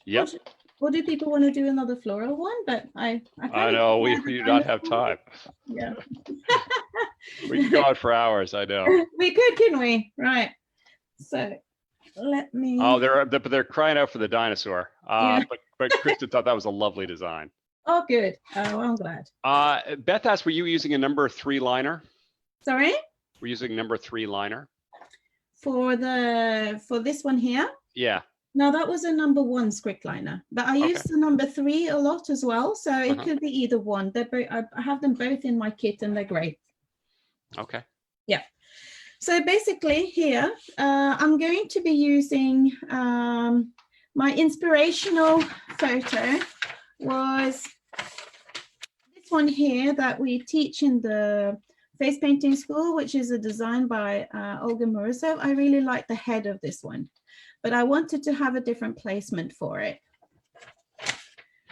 Yep. Or do people want to do another floral one? But I know we do not have time. Yeah. We can go on for hours, I know. We could, couldn't we? Right. So let me. Oh, they're crying out for the dinosaur. But Kristin thought that was a lovely design. Oh, good. Oh, I'm glad. Beth asked, were you using a number 3 liner? Sorry? We're using number 3 liner. For this one here? Yeah. No, that was a number 1 script liner, but I use the number 3 a lot as well. So it could be either one. They're both, I have them both in my kit and they're great. Okay. Yeah. So basically here, I'm going to be using my inspirational photo was this one here that we teach in the face painting school, which is a design by Olga Morozov. I really like the head of this one, but I wanted to have a different placement for it.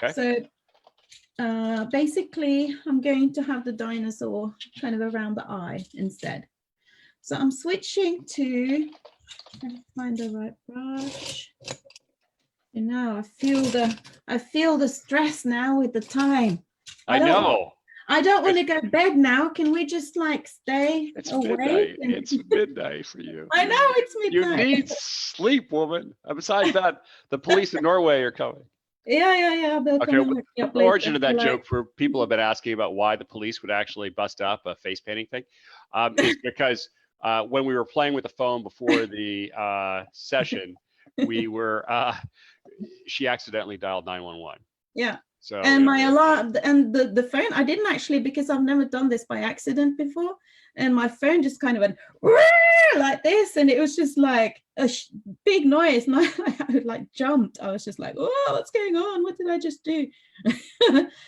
Okay. So basically, I'm going to have the dinosaur kind of around the eye instead. So I'm switching to, find the right brush. You know, I feel the stress now with the time. I don't want to go to bed now. Can we just like stay awake? It's midnight for you. I know it's midnight. You need sleep, woman. Besides that, the police in Norway are coming. Yeah. Okay, the origin of that joke, for people have been asking about why the police would actually bust up a face painting thing, is because when we were playing with the phone before the session, we were she accidentally dialed 911. Yeah. So, and my alarm and the phone, I didn't actually, because I've never done this by accident before, and my phone just kind of went like this, and it was just like a big noise, and I like jumped. I was just like, oh, what's going on? What did I just do?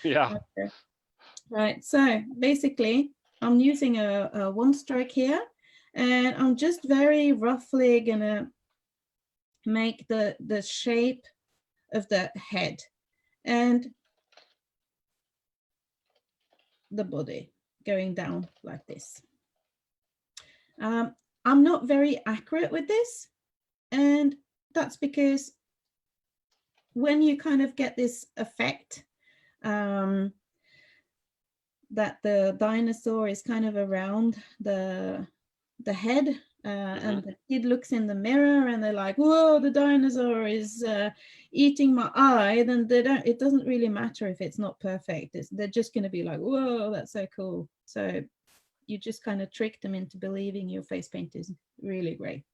Yeah. Okay. Right. So basically, I'm using a 1 stroke here, and I'm just very roughly gonna make the shape of the head and the body going down like this. I'm not very accurate with this, and that's because when you kind of get this effect that the dinosaur is kind of around the head, and the kid looks in the mirror and they're like, whoa, the dinosaur is eating my eye, then it doesn't really matter if it's not perfect. They're just going to be like, whoa, that's so cool. So you just kind of trick them into believing your face paint is really great.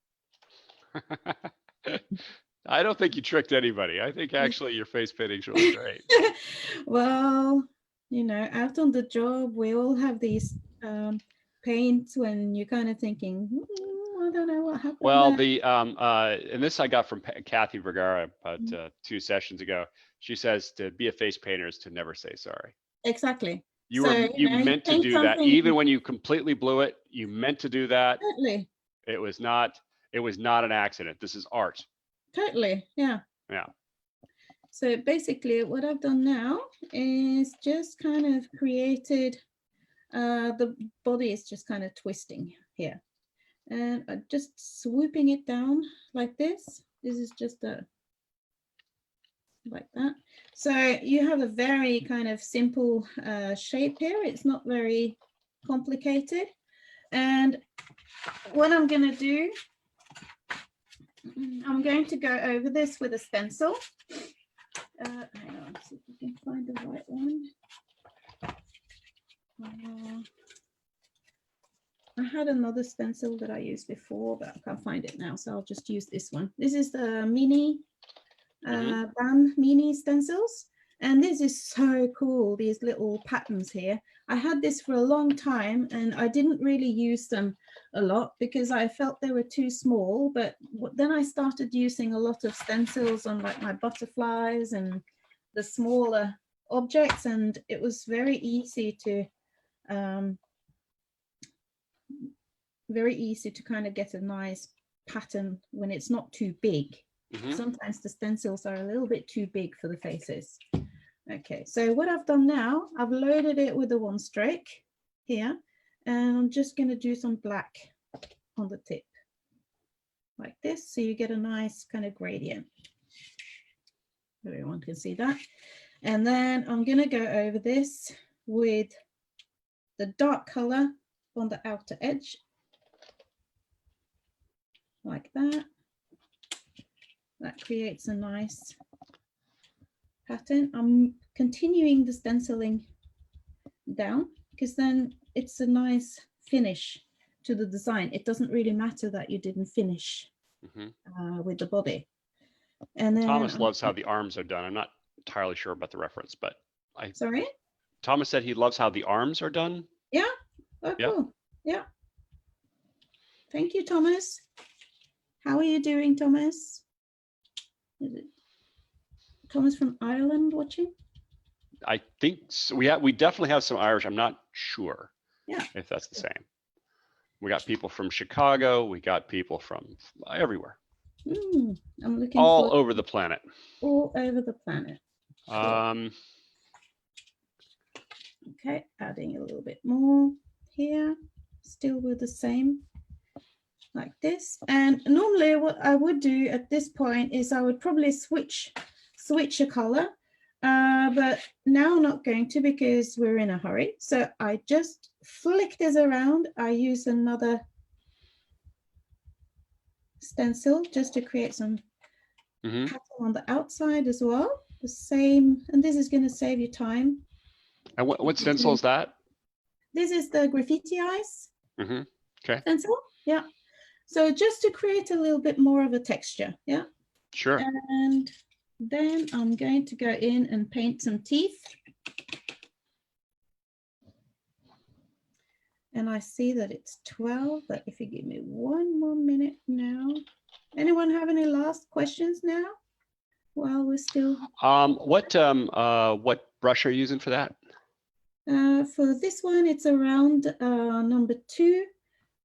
I don't think you tricked anybody. I think actually your face painting's really great. Well, you know, out on the job, we all have these paints when you're kind of thinking, I don't know what happened. Well, there. and this I got from Kathy Vergara about 2 sessions ago. She says to be a face painter is to never say sorry. Exactly. You know, meant to do that, even when you completely blew it. You meant to do that. Totally. It was not an accident. This is art. Totally. Yeah. Yeah. So basically what I've done now is just kind of created, the body is just kind of twisting here. And I'm just swooping it down like this. This is just like that. So you have a very kind of simple shape here. It's not very complicated. And what I'm going to do, I'm going to go over this with a stencil. Hang on, see if we can find the right one. I had another stencil that I used before, but I can't find it now, so I'll just use this one. This is the mini BAM mini stencils, and this is so cool, these little patterns here. I had this for a long time and I didn't really use them a lot because I felt they were too small, but then I started using a lot of stencils on like my butterflies and the smaller objects, and it was very easy to kind of get a nice pattern when it's not too big. Sometimes the stencils are a little bit too big for the faces. Okay, so what I've done now, I've loaded it with a 1 stroke here, and I'm just going to do some black on the tip like this, so you get a nice kind of gradient. Everyone can see that. And then I'm going to go over this with the dark color on the outer edge like that. That creates a nice pattern. I'm continuing the stenciling down because then it's a nice finish to the design. It doesn't really matter that you didn't finish with the body. And then Thomas loves how the arms are done. I'm not entirely sure about the reference, but Sorry? Thomas said he loves how the arms are done. Yeah. Oh, cool. Yeah. Thank you, Thomas. How are you doing, Thomas? Is it Thomas from Ireland watching? I think so. We definitely have some Irish. I'm not sure if that's the same. We got people from Chicago. We got people from everywhere. I'm looking all over the planet. All over the planet. Okay, adding a little bit more here, still with the same, like this. And normally what I would do at this point is I would probably switch a color, but now I'm not going to because we're in a hurry. So I just flick this around. I use another stencil just to create some pattern on the outside as well. The same, and this is going to save you time. And what stencil is that? This is the graffiti eyes okay. stencil. Yeah. So just to create a little bit more of a texture. Yeah. Sure. And then I'm going to go in and paint some teeth. And I see that it's 12, but if you give me 1 more minute now. Anyone have any last questions now? While we're still. What brush are you using for that? For this one, it's around number 2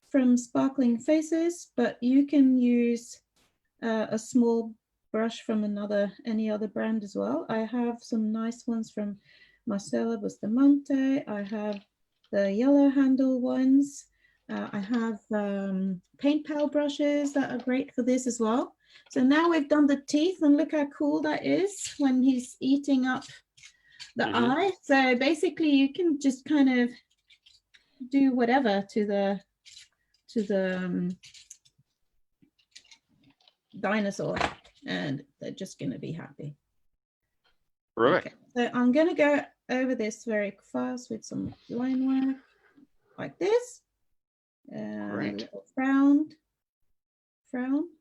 from Sparkling Faces, but you can use a small brush from any other brand as well. I have some nice ones from Marcella Bustamante. I have the yellow handle ones. I have paint pal brushes that are great for this as well. So now we've done the teeth, and look how cool that is when he's eating up the eye. So basically you can just kind of do whatever to the dinosaur, and they're just going to be happy. Terrific. Okay, so I'm going to go over this very fast with some line work like this. Great. A little frown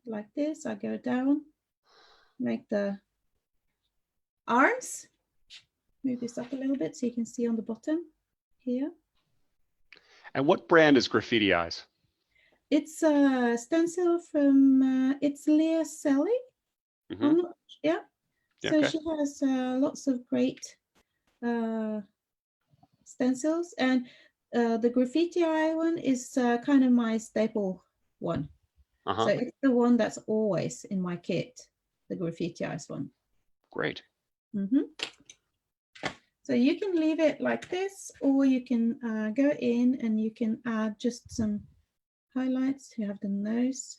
like this. I go down, make the arms. Move this up a little bit so you can see on the bottom here. And what brand is Graffiti Eyes? It's a stencil from, it's Leah Selly. Mm-hmm. Yeah. So Okay. she has lots of great stencils, and the Graffiti Eye one is kind of my staple one. So it's the one that's always in my kit, the Graffiti Eyes one. Great. Mm-hmm. So you can leave it like this, or you can go in and you can add just some highlights. You have the nose.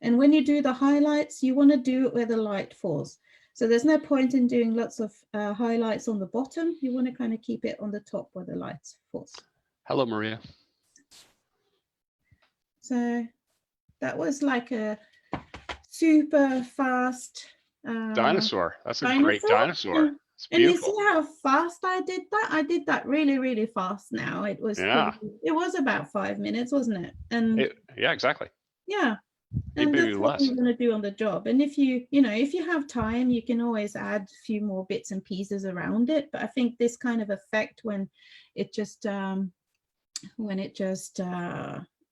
And when you do the highlights, you want to do it where the light falls. So there's no point in doing lots of highlights on the bottom. You want to kind of keep it on the top where the light falls. Hello, Maria. So that was like a super fast Dinosaur. That's a great dinosaur. It's and you beautiful. see how fast I did that? I did that really, really fast now. It was it was about 5 minutes, wasn't it? And yeah, exactly. Yeah. And that's what you want to do on the job. And if you have time, you can always add a few more bits and pieces around it. But I think this kind of effect when it just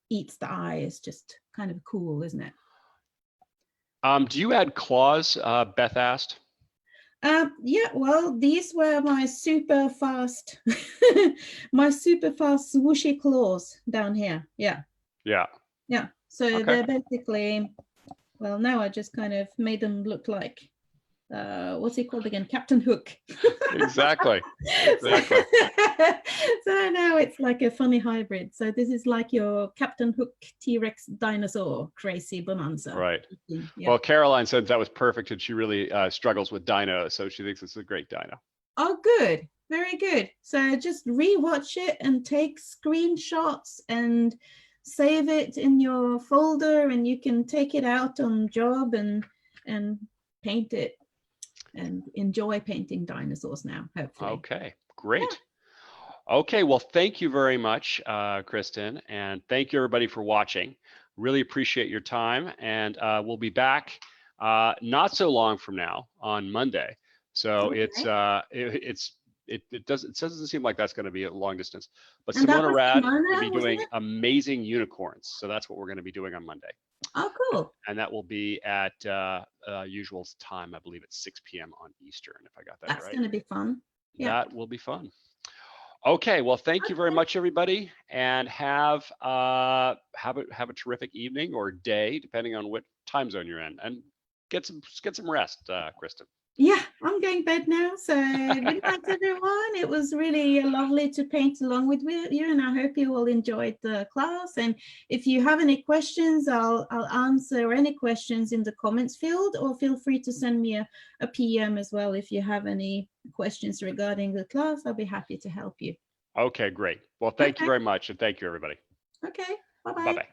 eats the eye is just kind of cool, isn't it? Do you add claws? Beth asked. Yeah, well, these were my super fast, swooshy claws down here. Yeah. Yeah. Yeah. So they're basically, well, now I just kind of made them look like, what's he called again? Captain Hook. Exactly. So now it's like a funny hybrid. So this is like your Captain Hook T-Rex dinosaur crazy bonanza. Right. Yeah. Well, Caroline said that was perfect, and she really struggles with dino, so she thinks it's a great dino. Oh, good. Very good. So just rewatch it and take screenshots and save it in your folder, and you can take it out on job and paint it and enjoy painting dinosaurs now, hopefully. Okay, great. Yeah. Okay, well, thank you very much, Kristin, and thank you everybody for watching. Really appreciate your time, and we'll be back not so long from now on Monday. So it doesn't seem like that's going to be a long distance, but Simona Rad will be doing amazing unicorns. So that's what we're going to be doing on Monday. Oh, cool. And that will be at usual time, I believe at 6 p.m. on Eastern, if I got that right. That's going to be fun. Yeah. That will be fun. Okay, well, thank you very much, everybody, and have a terrific evening or day, depending on what time zone you're in, and get some rest, Kristin. Yeah, I'm going to bed now. So good night, everyone. It was really lovely to paint along with you, and I hope you all enjoyed the class. And if you have any questions, I'll answer any questions in the comments field, or feel free to send me a PM as well if you have any questions regarding the class. I'll be happy to help you. Okay, great. Well, thank you very much, and thank you, everybody. Okay, bye-bye. Bye-bye.